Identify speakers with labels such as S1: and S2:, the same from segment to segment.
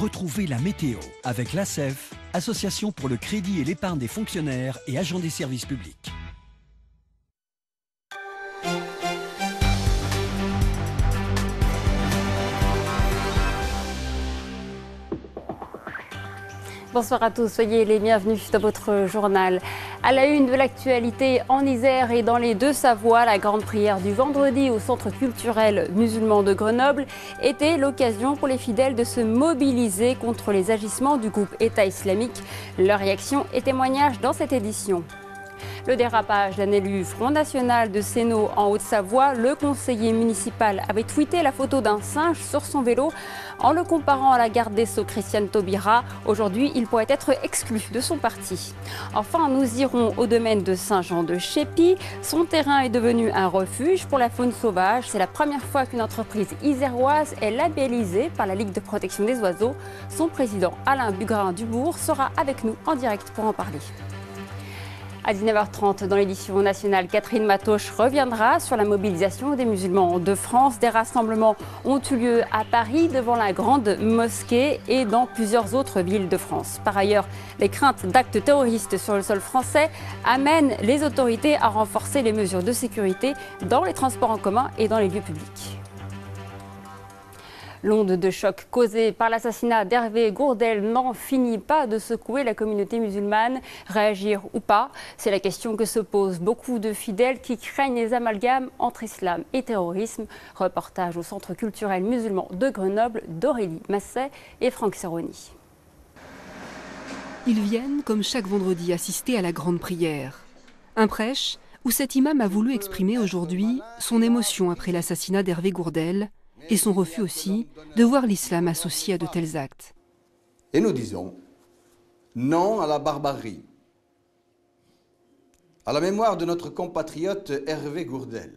S1: Retrouvez la météo avec l'ASEF, Association pour le crédit et l'épargne des fonctionnaires et agents des services publics.
S2: Bonsoir à tous, soyez les bienvenus dans votre journal. À la une de l'actualité, en Isère et dans les Deux-Savoies, la grande prière du vendredi au centre culturel musulman de Grenoble était l'occasion pour les fidèles de se mobiliser contre les agissements du groupe État islamique. Leur réaction et témoignage dans cette édition. Le dérapage d'un élu Front National de Sénaux en Haute-Savoie, le conseiller municipal avait tweeté la photo d'un singe sur son vélo en le comparant à la garde des Sceaux Christiane Taubira. Aujourd'hui, il pourrait être exclu de son parti. Enfin, nous irons au domaine de Saint-Jean-de-Chépy. Son terrain est devenu un refuge pour la faune sauvage. C'est la première fois qu'une entreprise iséroise est labellisée par la Ligue de protection des oiseaux. Son président Alain Bugrin-Dubourg sera avec nous en direct pour en parler. À 19h30, dans l'édition nationale, Catherine Matoche reviendra sur la mobilisation des musulmans de France. Des rassemblements ont eu lieu à Paris, devant la Grande Mosquée et dans plusieurs autres villes de France. Par ailleurs, les craintes d'actes terroristes sur le sol français amènent les autorités à renforcer les mesures de sécurité dans les transports en commun et dans les lieux publics. L'onde de choc causée par l'assassinat d'Hervé Gourdel n'en finit pas de secouer la communauté musulmane. Réagir ou pas, c'est la question que se posent beaucoup de fidèles qui craignent les amalgames entre islam et terrorisme. Reportage au Centre culturel musulman de Grenoble d'Aurélie Masset et Franck Serroni.
S3: Ils viennent, comme chaque vendredi, assister à la grande prière. Un prêche où cet imam a voulu exprimer aujourd'hui son émotion après l'assassinat d'Hervé Gourdel, et son refus aussi de voir l'islam associé à de tels actes.
S4: Et nous disons non à la barbarie. À la mémoire de notre compatriote Hervé Gourdel,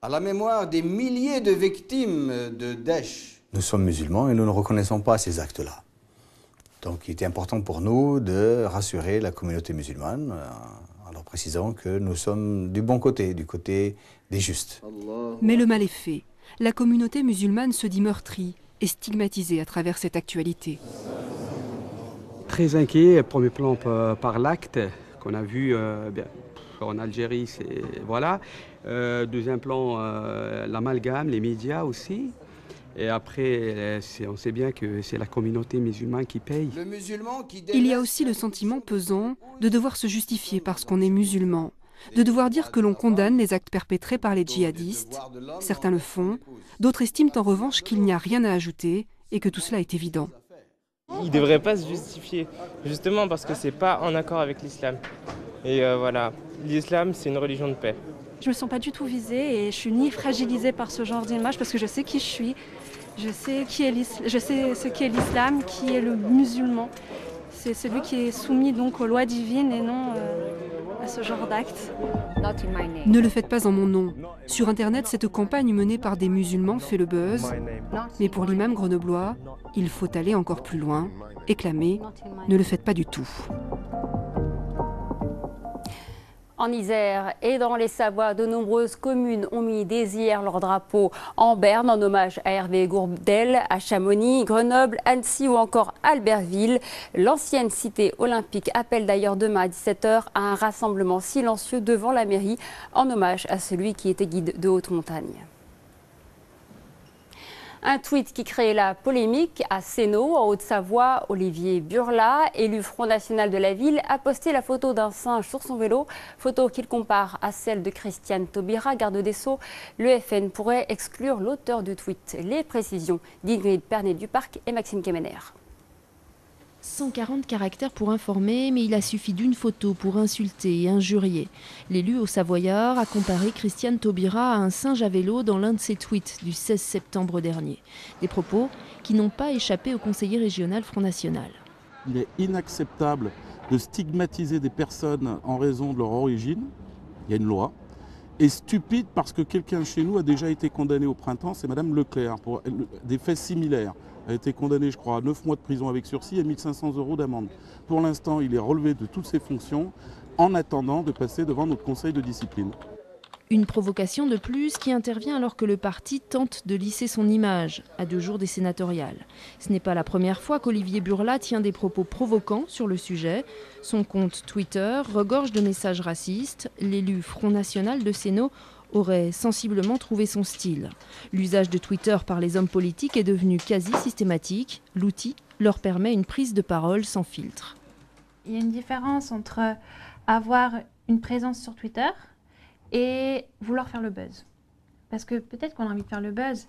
S4: à la mémoire des milliers de victimes de Daesh. Nous sommes musulmans et nous ne reconnaissons pas ces actes-là. Donc il était important pour nous de rassurer la communauté musulmane en leur précisant que nous sommes du bon côté, du côté des justes.
S3: Mais le mal est fait. La communauté musulmane se dit meurtrie et stigmatisée à travers cette actualité.
S5: Très inquiet, premier plan par l'acte qu'on a vu en Algérie, voilà. Deuxième plan, l'amalgame, les médias aussi. Et après, on sait bien que c'est la communauté musulmane qui paye.
S3: Il y a aussi le sentiment pesant de devoir se justifier parce qu'on est musulman. De devoir dire que l'on condamne les actes perpétrés par les djihadistes. Certains le font, d'autres estiment en revanche qu'il n'y a rien à ajouter et que tout cela est évident.
S6: Il ne devrait pas se justifier, justement parce que ce n'est pas en accord avec l'islam. Et voilà, l'islam c'est une religion de paix.
S7: Je ne me sens pas du tout visée et je suis ni fragilisée par ce genre d'image parce que je sais qui je suis, je sais ce qu'est l'islam, qui est le musulman. C'est celui qui est soumis donc aux lois divines et non à ce genre d'actes.
S3: Ne le faites pas en mon nom. Sur Internet, cette campagne menée par des musulmans fait le buzz. Mais pour l'imam grenoblois, il faut aller encore plus loin et clamer « Ne le faites pas du tout ».
S2: En Isère et dans les Savoies, de nombreuses communes ont mis dès hier leur drapeau en berne en hommage à Hervé Gourdel, à Chamonix, Grenoble, Annecy ou encore Albertville. L'ancienne cité olympique appelle d'ailleurs demain à 17h à un rassemblement silencieux devant la mairie en hommage à celui qui était guide de haute montagne. Un tweet qui crée la polémique à Sénaux, en Haute-Savoie. Olivier Burla, élu Front National de la ville, a posté la photo d'un singe sur son vélo, photo qu'il compare à celle de Christiane Taubira, garde des Sceaux. Le FN pourrait exclure l'auteur du tweet. Les précisions d'Ingrid Pernet-Duparc et Maxime Kemener.
S8: 140 caractères pour informer, mais il a suffi d'une photo pour insulter et injurier. L'élu au Savoyard a comparé Christiane Taubira à un singe à vélo dans l'un de ses tweets du 16 septembre dernier. Des propos qui n'ont pas échappé au conseiller régional Front National.
S9: Il est inacceptable de stigmatiser des personnes en raison de leur origine. Il y a une loi. Et stupide parce que quelqu'un chez nous a déjà été condamné au printemps, c'est Madame Leclerc, pour des faits similaires. Elle a été condamné, je crois, à 9 mois de prison avec sursis et 1 500 € d'amende. Pour l'instant, il est relevé de toutes ses fonctions en attendant de passer devant notre conseil de discipline.
S8: Une provocation de plus qui intervient alors que le parti tente de lisser son image, à 2 jours des sénatoriales. Ce n'est pas la première fois qu'Olivier Burla tient des propos provoquants sur le sujet. Son compte Twitter regorge de messages racistes. L'élu Front National de Sénaux aurait sensiblement trouvé son style. L'usage de Twitter par les hommes politiques est devenu quasi systématique. L'outil leur permet une prise de parole sans filtre.
S10: Il y a une différence entre avoir une présence sur Twitter et vouloir faire le buzz. Parce que peut-être qu'on a envie de faire le buzz,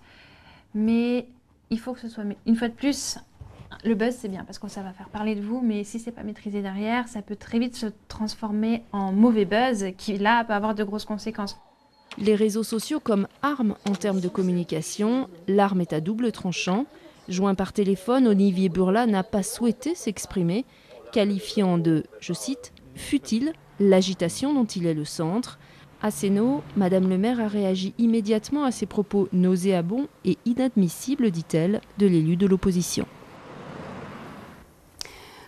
S10: mais il faut que ce soit... Une fois de plus, le buzz c'est bien parce que ça va faire parler de vous, mais si c'est pas maîtrisé derrière, ça peut très vite se transformer en mauvais buzz qui là peut avoir de grosses conséquences.
S8: Les réseaux sociaux comme arme en termes de communication, l'arme est à double tranchant. Joint par téléphone, Olivier Burla n'a pas souhaité s'exprimer, qualifiant de, je cite, « futile » l'agitation dont il est le centre. À Sénaux, Madame le maire a réagi immédiatement à ces propos nauséabonds et inadmissibles, dit-elle, de l'élu de l'opposition.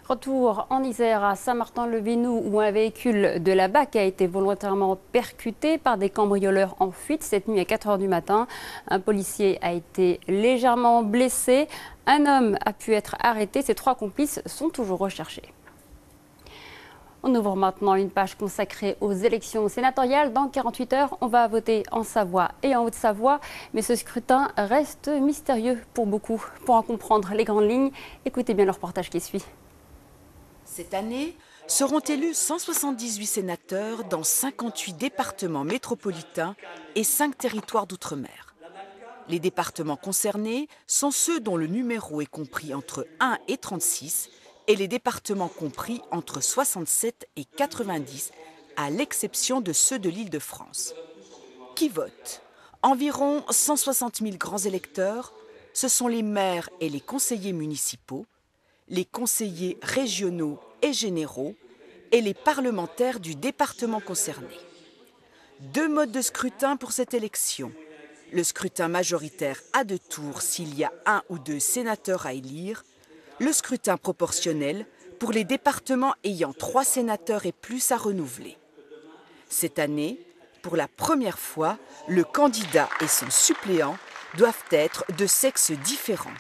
S2: Retour en Isère, à Saint-Martin-le-Vénou, où un véhicule de la BAC a été volontairement percuté par des cambrioleurs en fuite cette nuit à 4 h du matin. Un policier a été légèrement blessé. Un homme a pu être arrêté. Ses 3 complices sont toujours recherchés. On ouvre maintenant une page consacrée aux élections sénatoriales. Dans 48 heures, on va voter en Savoie et en Haute-Savoie. Mais ce scrutin reste mystérieux pour beaucoup. Pour en comprendre les grandes lignes, écoutez bien le reportage qui suit.
S11: Cette année, seront élus 178 sénateurs dans 58 départements métropolitains et 5 territoires d'outre-mer. Les départements concernés sont ceux dont le numéro est compris entre 1 et 36 et les départements compris entre 67 et 90, à l'exception de ceux de l'Île-de-France. Qui vote? Environ 160 000 grands électeurs, ce sont les maires et les conseillers municipaux, les conseillers régionaux et généraux et les parlementaires du département concerné. 2 modes de scrutin pour cette élection. Le scrutin majoritaire à 2 tours s'il y a 1 ou 2 sénateurs à élire. Le scrutin proportionnel pour les départements ayant 3 sénateurs et plus à renouveler. Cette année, pour la première fois, le candidat et son suppléant doivent être de sexe différent.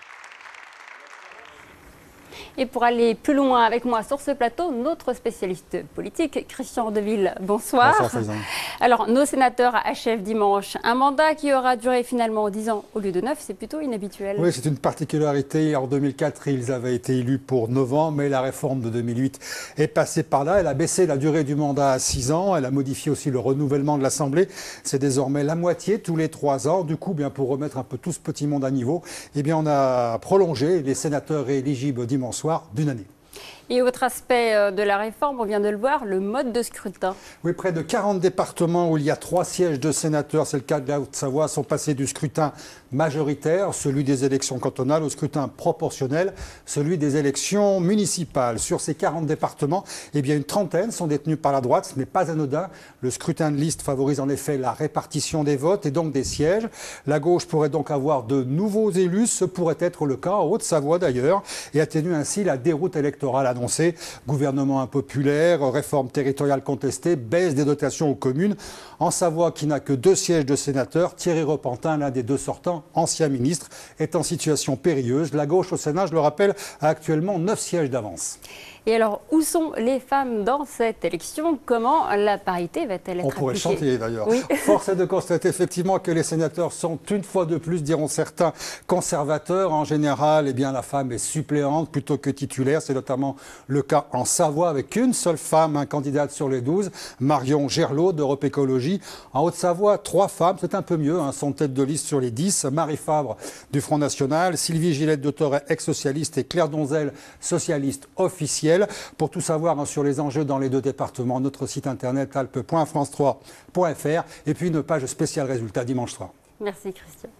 S2: Et pour aller plus loin avec moi sur ce plateau, notre spécialiste politique, Christian Deville. Bonsoir.
S12: Bonsoir, Président.
S2: Alors, nos sénateurs achèvent dimanche un mandat qui aura duré finalement 10 ans au lieu de 9. C'est plutôt inhabituel.
S12: Oui, c'est une particularité. En 2004, ils avaient été élus pour 9 ans, mais la réforme de 2008 est passée par là. Elle a baissé la durée du mandat à 6 ans. Elle a modifié aussi le renouvellement de l'Assemblée. C'est désormais la moitié tous les 3 ans. Du coup, bien pour remettre un peu tout ce petit monde à niveau, eh bien, on a prolongé les sénateurs éligibles dimanche soir d'1 année.
S2: Et autre aspect de la réforme, on vient de le voir, le mode de scrutin.
S12: Oui, près de 40 départements où il y a 3 sièges de sénateurs, c'est le cas de la Haute-Savoie, sont passés du scrutin majoritaire, celui des élections cantonales, au scrutin proportionnel, celui des élections municipales. Sur ces 40 départements, eh bien, une trentaine sont détenus par la droite. Ce n'est pas anodin. Le scrutin de liste favorise en effet la répartition des votes et donc des sièges. La gauche pourrait donc avoir de nouveaux élus. Ce pourrait être le cas en Haute-Savoie d'ailleurs et atténue ainsi la déroute électorale annoncée. Gouvernement impopulaire, réforme territoriale contestée, baisse des dotations aux communes. En Savoie, qui n'a que 2 sièges de sénateurs, Thierry Repentin, l'un des 2 sortants, ancien ministre, est en situation périlleuse. La gauche au Sénat, je le rappelle, a actuellement 9 sièges d'avance.
S2: Et alors, où sont les femmes dans cette élection? Comment la parité va-t-elle être appliquée?
S12: On pourrait chanter d'ailleurs.
S2: Oui.
S12: Force est de constater effectivement que les sénateurs sont une fois de plus, diront certains, conservateurs. En général, eh bien, la femme est suppléante plutôt que titulaire. C'est notamment le cas en Savoie avec une seule femme, candidate sur les 12, Marion Gerlot d'Europe Écologie. En Haute-Savoie, 3 femmes, c'est un peu mieux, sont tête de liste sur les 10. Marie Fabre du Front National, Sylvie Gillette de Thorey, ex-socialiste, et Claire Donzel, socialiste officielle. Pour tout savoir sur les enjeux dans les 2 départements, notre site internet alpe.france3.fr et puis une page spéciale résultats dimanche soir.
S2: Merci Christian.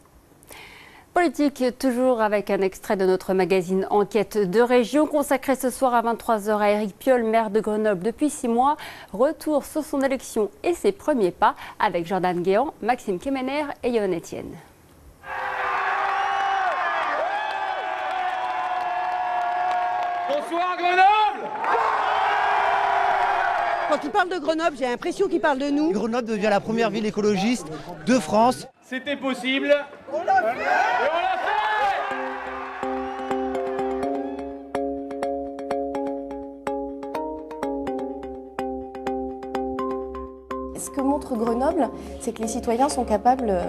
S2: Politique, toujours avec un extrait de notre magazine Enquête de région, consacré ce soir à 23 h à Éric Piolle, maire de Grenoble depuis 6 mois. Retour sur son élection et ses premiers pas avec Jordan Guéant, Maxime Kemener et Yohann Etienne.
S13: Bonsoir Grenoble! Quand il parle de Grenoble, j'ai l'impression qu'il parle de nous.
S14: Grenoble devient la première ville écologiste de France.
S15: C'était possible. On l'a fait. Et on l'a fait.
S16: Ce que montre Grenoble, c'est que les citoyens sont capables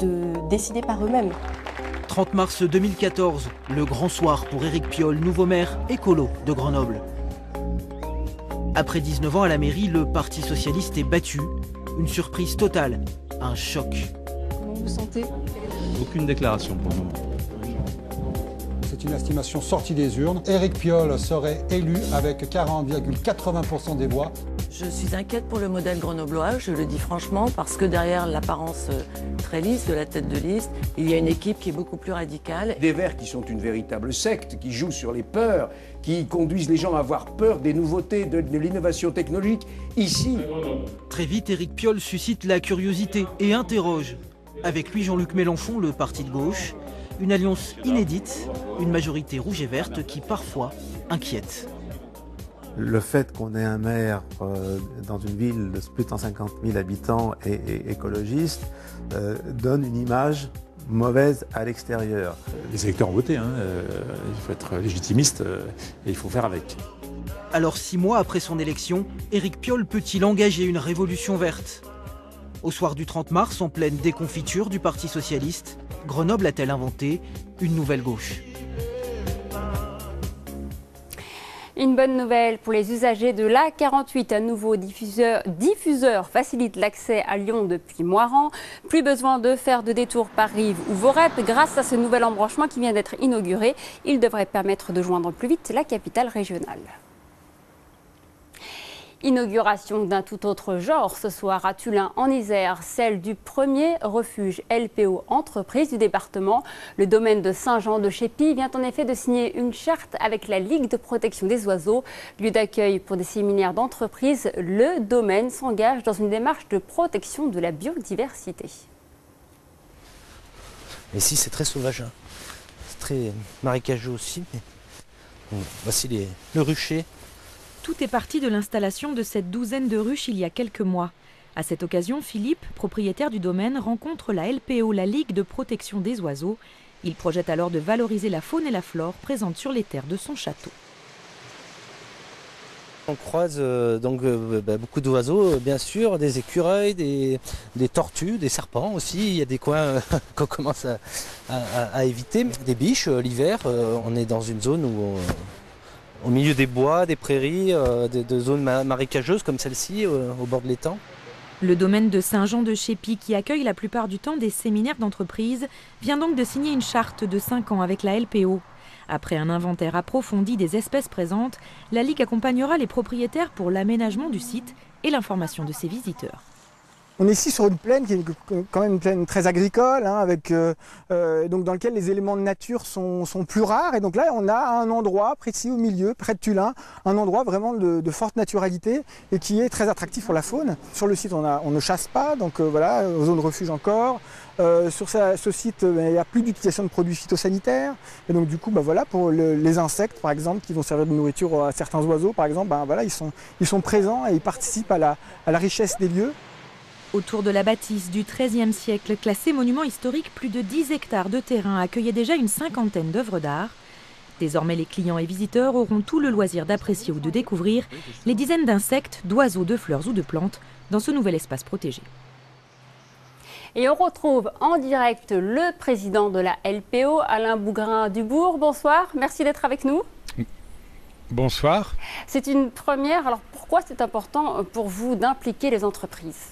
S16: de décider par eux-mêmes.
S17: 30 mars 2014, le grand soir pour Éric Piolle, nouveau maire écolo de Grenoble. Après 19 ans à la mairie, le Parti socialiste est battu. Une surprise totale, un choc.
S16: Comment vous sentez?
S18: Aucune déclaration pour le moment.
S12: C'est une estimation sortie des urnes. Éric Piolle serait élu avec 40,80% des voix.
S19: Je suis inquiète pour le modèle grenoblois, je le dis franchement, parce que derrière l'apparence très lisse de la tête de liste, il y a une équipe qui est beaucoup plus radicale.
S20: Des Verts qui sont une véritable secte, qui jouent sur les peurs, qui conduisent les gens à avoir peur des nouveautés, de l'innovation technologique, ici.
S17: Très vite, Éric Piolle suscite la curiosité et interroge. Avec lui, Jean-Luc Mélenchon, le parti de gauche, une alliance inédite, une majorité rouge et verte qui parfois inquiète.
S21: Le fait qu'on ait un maire dans une ville de plus de 150 000 habitants et écologiste donne une image mauvaise à l'extérieur.
S18: Les électeurs ont voté, hein, il faut être légitimiste et il faut faire avec.
S17: Alors 6 mois après son élection, Éric Piolle peut-il engager une révolution verte? Au soir du 30 mars, en pleine déconfiture du Parti socialiste, Grenoble a-t-elle inventé une nouvelle gauche?
S2: Une bonne nouvelle pour les usagers de l'A48. Un nouveau diffuseur facilite l'accès à Lyon depuis Moirans. Plus besoin de faire de détour par Rives ou Vorep. Grâce à ce nouvel embranchement qui vient d'être inauguré, il devrait permettre de joindre plus vite la capitale régionale. Inauguration d'un tout autre genre ce soir à Tullin en Isère, celle du premier refuge LPO entreprise du département. Le domaine de Saint-Jean-de-Chépy vient en effet de signer une charte avec la Ligue de protection des oiseaux. Lieu d'accueil pour des séminaires d'entreprise, le domaine s'engage dans une démarche de protection de la biodiversité.
S14: Ici c'est très sauvage, hein. C'est très marécageux aussi. Mais... Bon, voici le rucher.
S22: Tout est parti de l'installation de cette douzaine de ruches il y a quelques mois. À cette occasion, Philippe, propriétaire du domaine, rencontre la LPO, la Ligue de protection des oiseaux. Il projette alors de valoriser la faune et la flore présentes sur les terres de son château.
S14: On croise beaucoup d'oiseaux, bien sûr, des écureuils, des tortues, des serpents aussi. Il y a des coins qu'on commence à éviter. Des biches l'hiver, on est dans une zone où... au milieu des bois, des prairies, de zones marécageuses comme celle-ci, au bord de l'étang.
S22: Le domaine de Saint-Jean-de-Chépy, qui accueille la plupart du temps des séminaires d'entreprise, vient donc de signer une charte de 5 ans avec la LPO. Après un inventaire approfondi des espèces présentes, la Ligue accompagnera les propriétaires pour l'aménagement du site et l'information de ses visiteurs.
S23: On est ici sur une plaine qui est quand même une plaine très agricole, hein, donc dans laquelle les éléments de nature sont plus rares. Et donc là, on a un endroit précis au milieu, près de Tullin, un endroit vraiment de forte naturalité et qui est très attractif pour la faune. Sur le site, on ne chasse pas, donc voilà, zone refuge encore. Sur ce site, il n'y a plus d'utilisation de produits phytosanitaires. Et donc du coup, voilà, pour les insectes, par exemple, qui vont servir de nourriture à certains oiseaux, par exemple, voilà, ils sont présents et ils participent à la richesse des lieux.
S22: Autour de la bâtisse du XIIIe siècle, classée monument historique, plus de 10 hectares de terrain accueillaient déjà une cinquantaine d'œuvres d'art. Désormais, les clients et visiteurs auront tout le loisir d'apprécier ou de découvrir les dizaines d'insectes, d'oiseaux, de fleurs ou de plantes dans ce nouvel espace protégé.
S2: Et on retrouve en direct le président de la LPO, Alain Bougrain-Dubourg. Bonsoir, merci d'être avec nous.
S24: Bonsoir.
S2: C'est une première. Alors pourquoi c'est important pour vous d'impliquer les entreprises ?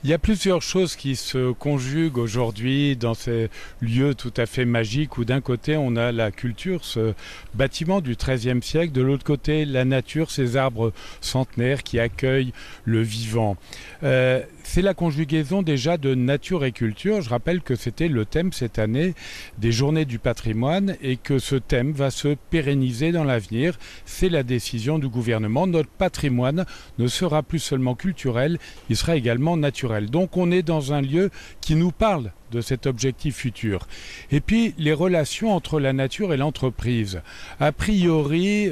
S24: Il y a plusieurs choses qui se conjuguent aujourd'hui dans ces lieux tout à fait magiques où d'un côté on a la culture, ce bâtiment du XIIIe siècle, de l'autre côté la nature, ces arbres centenaires qui accueillent le vivant. C'est la conjugaison déjà de nature et culture. Je rappelle que c'était le thème cette année des Journées du patrimoine et que ce thème va se pérenniser dans l'avenir. C'est la décision du gouvernement. Notre patrimoine ne sera plus seulement culturel, il sera également naturel. Donc on est dans un lieu qui nous parle de cet objectif futur. Et puis les relations entre la nature et l'entreprise. A priori,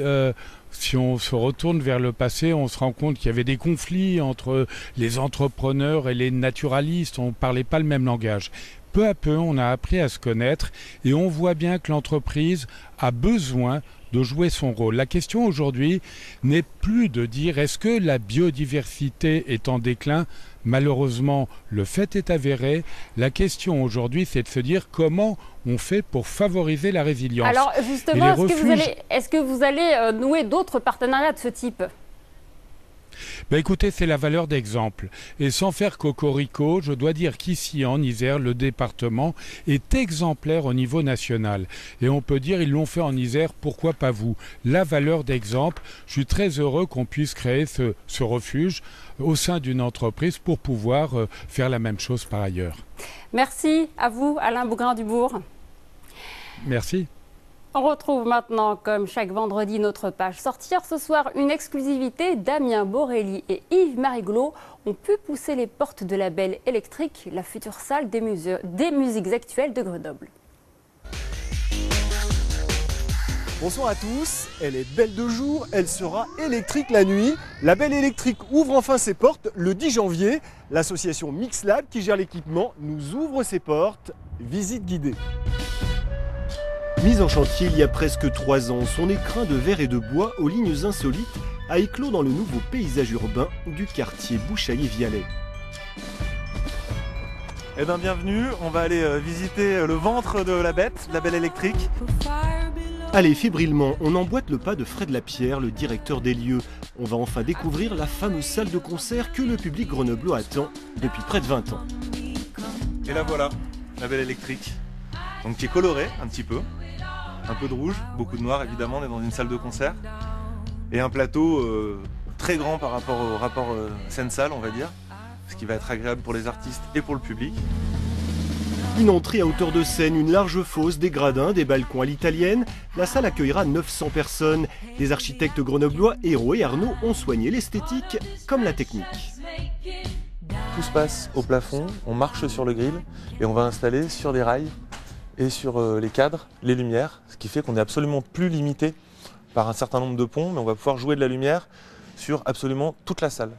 S24: si on se retourne vers le passé, on se rend compte qu'il y avait des conflits entre les entrepreneurs et les naturalistes, on ne parlait pas le même langage. Peu à peu, on a appris à se connaître et on voit bien que l'entreprise a besoin de jouer son rôle. La question aujourd'hui n'est plus de dire est-ce que la biodiversité est en déclin. Malheureusement, le fait est avéré. La question aujourd'hui, c'est de se dire comment on fait pour favoriser la résilience.
S2: Alors justement, est-ce que vous allez nouer d'autres partenariats de ce type ?
S24: Ben écoutez, c'est la valeur d'exemple. Et sans faire cocorico, je dois dire qu'ici, en Isère, le département est exemplaire au niveau national. Et on peut dire, ils l'ont fait en Isère, pourquoi pas vous? La valeur d'exemple, je suis très heureux qu'on puisse créer ce refuge au sein d'une entreprise pour pouvoir faire la même chose par ailleurs.
S2: Merci à vous, Alain Bougrain-Dubourg.
S24: Merci.
S2: On retrouve maintenant, comme chaque vendredi, notre page Sortir. Ce soir, une exclusivité. Damien Borelli et Yves Marigoulot ont pu pousser les portes de la Belle Électrique, la future salle des musiques actuelles de Grenoble.
S1: Bonsoir à tous, elle est belle de jour, elle sera électrique la nuit. La Belle Électrique ouvre enfin ses portes le 10 janvier. L'association Mixlab qui gère l'équipement nous ouvre ses portes. Visite guidée.
S4: Mise en chantier il y a presque 3 ans, son écrin de verre et de bois aux lignes insolites a éclos dans le nouveau paysage urbain du quartier Bouchaillé-Vialet.
S5: Eh bien bienvenue, on va aller visiter le ventre de la bête, la Belle Électrique.
S4: Allez, fébrilement, on emboîte le pas de Fred Lapierre, le directeur des lieux. On va enfin découvrir la fameuse salle de concert que le public grenoblois attend depuis près de 20 ans.
S5: Et la voilà, la Belle Électrique. Donc qui est colorée un petit peu. Un peu de rouge, beaucoup de noir évidemment, on est dans une salle de concert. Et un plateau très grand par rapport au rapport scène-salle, on va dire. Ce qui va être agréable pour les artistes et pour le public.
S4: Une entrée à hauteur de scène, une large fosse, des gradins, des balcons à l'italienne. La salle accueillera 900 personnes. Les architectes grenoblois Hérault et Arnaud ont soigné l'esthétique comme la technique.
S5: Tout se passe au plafond, on marche sur le grill et on va installer sur des rails et sur les cadres, les lumières, ce qui fait qu'on n'est absolument plus limité par un certain nombre de ponts, mais on va pouvoir jouer de la lumière sur absolument toute la salle.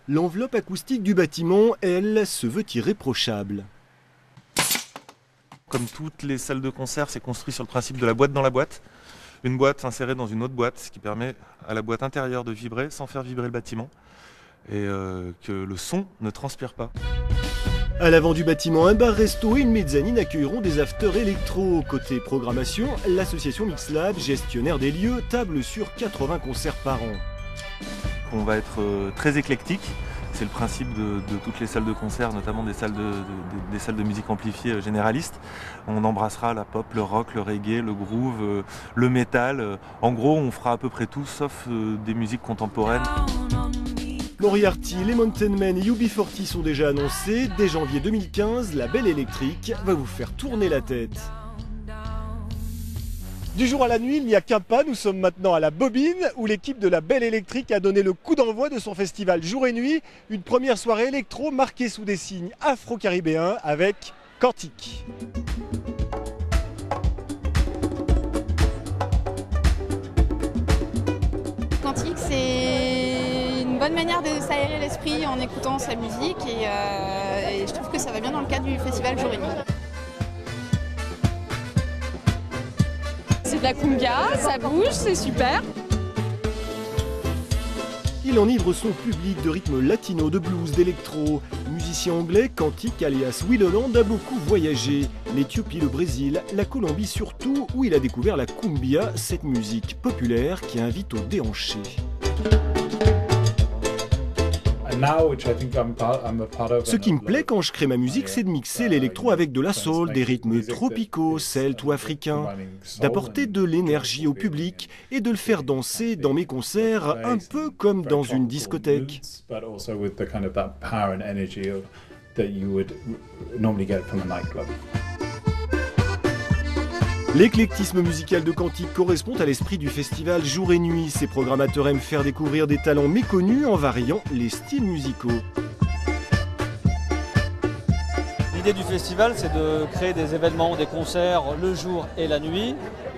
S4: L'enveloppe acoustique du bâtiment, elle, se veut irréprochable.
S5: Comme toutes les salles de concert, c'est construit sur le principe de la boîte dans la boîte. Une boîte insérée dans une autre boîte, ce qui permet à la boîte intérieure de vibrer sans faire vibrer le bâtiment et que le son ne transpire pas.
S4: À l'avant du bâtiment, un bar-resto et une mezzanine accueilleront des afters électro. Côté programmation, l'association Mixlab, gestionnaire des lieux, table sur 80 concerts par an.
S5: On va être très éclectique. C'est le principe de toutes les salles de concert, notamment des salles de musique amplifiée généralistes. On embrassera la pop, le rock, le reggae, le groove, le métal. En gros, on fera à peu près tout, sauf des musiques contemporaines.
S4: Moriarty, les Mountain Men et UB40 sont déjà annoncés. Dès janvier 2015, la Belle Électrique va vous faire tourner la tête.
S1: Du jour à la nuit, il n'y a qu'un pas. Nous sommes maintenant à la Bobine, où l'équipe de la Belle Électrique a donné le coup d'envoi de son festival Jour et Nuit. Une première soirée électro marquée sous des signes afro-caribéens avec Cantique.
S6: Cantique, c'est une bonne manière de s'aérer l'esprit en écoutant sa musique et je trouve que ça va bien dans le cadre du festival Jour et Nuit. C'est de la cumbia, ça bouge, c'est super.
S4: Il enivre son public de rythmes latino, de blues, d'électro. Musicien anglais, Cantique alias Will Holland a beaucoup voyagé. L'Éthiopie, le Brésil, la Colombie surtout, où il a découvert la cumbia, cette musique populaire qui invite au déhanché. Ce qui me plaît quand je crée ma musique, c'est de mixer l'électro avec de la soul, des rythmes tropicaux, celtes ou africains, d'apporter de l'énergie au public et de le faire danser dans mes concerts, un peu comme dans une discothèque. L'éclectisme musical de Cantique correspond à l'esprit du festival Jour et Nuit. Ses programmateurs aiment faire découvrir des talents méconnus en variant les styles musicaux.
S3: l'idée du festival, c'est de créer des événements, des concerts le jour et la nuit,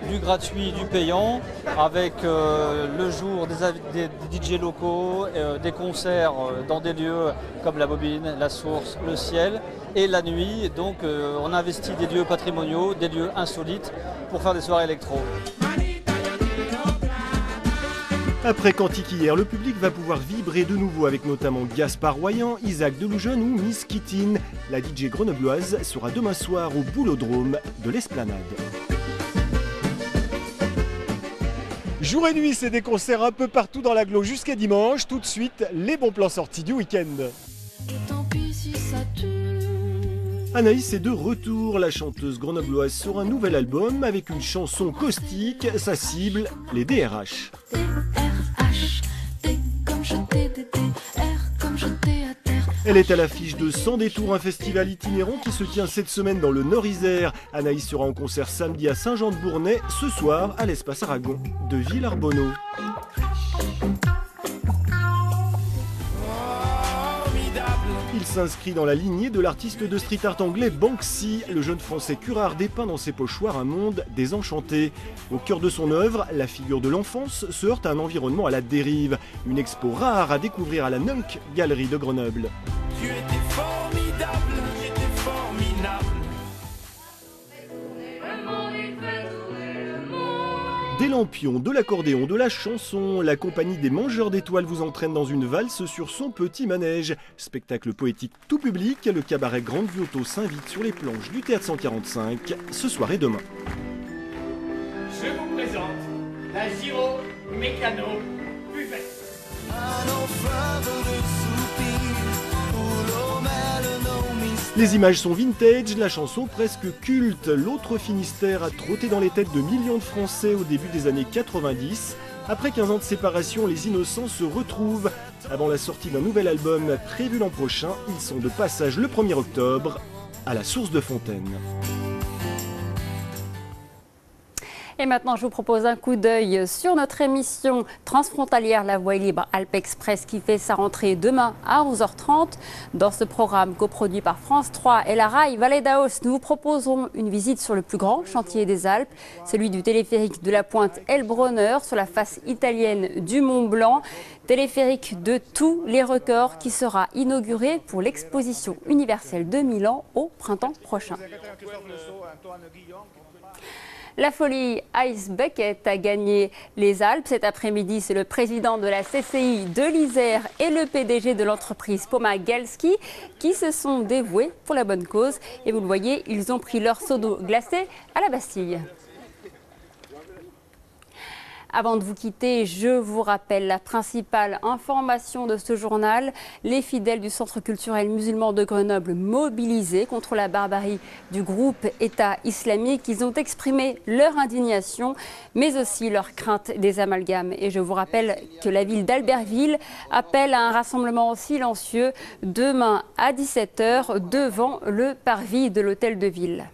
S3: du gratuit, du payant, avec le jour des DJ locaux, des concerts dans des lieux comme la Bobine, la Source, le Ciel, et la nuit. Donc on investit des lieux patrimoniaux, des lieux insolites pour faire des soirées électro.
S4: Après Quantique hier, le public va pouvoir vibrer de nouveau avec notamment Gaspard Royan, Isaac Deloujeune ou Miss Kittin. La DJ grenobloise sera demain soir au Boulodrome de l'Esplanade.
S1: Jour et nuit, c'est des concerts un peu partout dans l'agglo jusqu'à dimanche. Tout de suite, les bons plans sortis du week-end. Anaïs est de retour. La chanteuse grenobloise sort un nouvel album avec une chanson caustique. Sa cible, les DRH. Elle est à l'affiche de Sans détour, un festival itinérant qui se tient cette semaine dans le Nord-Isère. Anaïs sera en concert samedi à Saint-Jean-de-Bournay, ce soir à l'Espace Aragon de Villarbonneau. Il s'inscrit dans la lignée de l'artiste de street art anglais Banksy. Le jeune français curare dépeint dans ses pochoirs un monde désenchanté. Au cœur de son œuvre, la figure de l'enfance se heurte à un environnement à la dérive. Une expo rare à découvrir à la Nunk Galerie de Grenoble.
S15: Tu étais formidable, j'étais formidable.
S4: Des lampions, de l'accordéon, de la chanson, la compagnie des Mangeurs d'étoiles vous entraîne dans une valse sur son petit manège. Spectacle poétique tout public, le cabaret Grande Vioto s'invite sur les planches du Théâtre 145 ce soir et demain.
S15: Je vous présente la Giro Mécano Buffet.
S4: Les images sont vintage, la chanson presque culte. L'autre Finistère a trotté dans les têtes de millions de Français au début des années 90. Après 15 ans de séparation, les Innocents se retrouvent. Avant la sortie d'un nouvel album prévu l'an prochain, ils sont de passage le 1er octobre à la Source de Fontaine.
S2: Et maintenant, je vous propose un coup d'œil sur notre émission transfrontalière La Voie Libre Alpes Express qui fait sa rentrée demain à 11h30. Dans ce programme coproduit par France 3 et la RAI Vallée d'Aoste, nous vous proposerons une visite sur le plus grand chantier des Alpes, celui du téléphérique de la pointe Elbronner sur la face italienne du Mont Blanc. Téléphérique de tous les records qui sera inauguré pour l'exposition universelle de Milan au printemps prochain. La folie Ice Bucket a gagné les Alpes cet après-midi. C'est le président de la CCI de l'Isère et le PDG de l'entreprise Poma Galski qui se sont dévoués pour la bonne cause. Et vous le voyez, ils ont pris leur seau d'eau glacée à la Bastille. Avant de vous quitter, je vous rappelle la principale information de ce journal. Les fidèles du Centre culturel musulman de Grenoble mobilisés contre la barbarie du groupe État islamique. Ils ont exprimé leur indignation, mais aussi leur crainte des amalgames. Et je vous rappelle que la ville d'Albertville appelle à un rassemblement silencieux demain à 17h devant le parvis de l'hôtel de ville.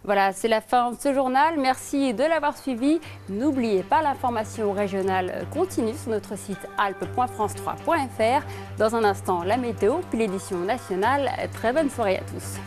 S2: Voilà, c'est la fin de ce journal. Merci de l'avoir suivi. N'oubliez pas, l'information régionale continue sur notre site alpes.france3.fr. Dans un instant, la météo, puis l'édition nationale. Très bonne soirée à tous.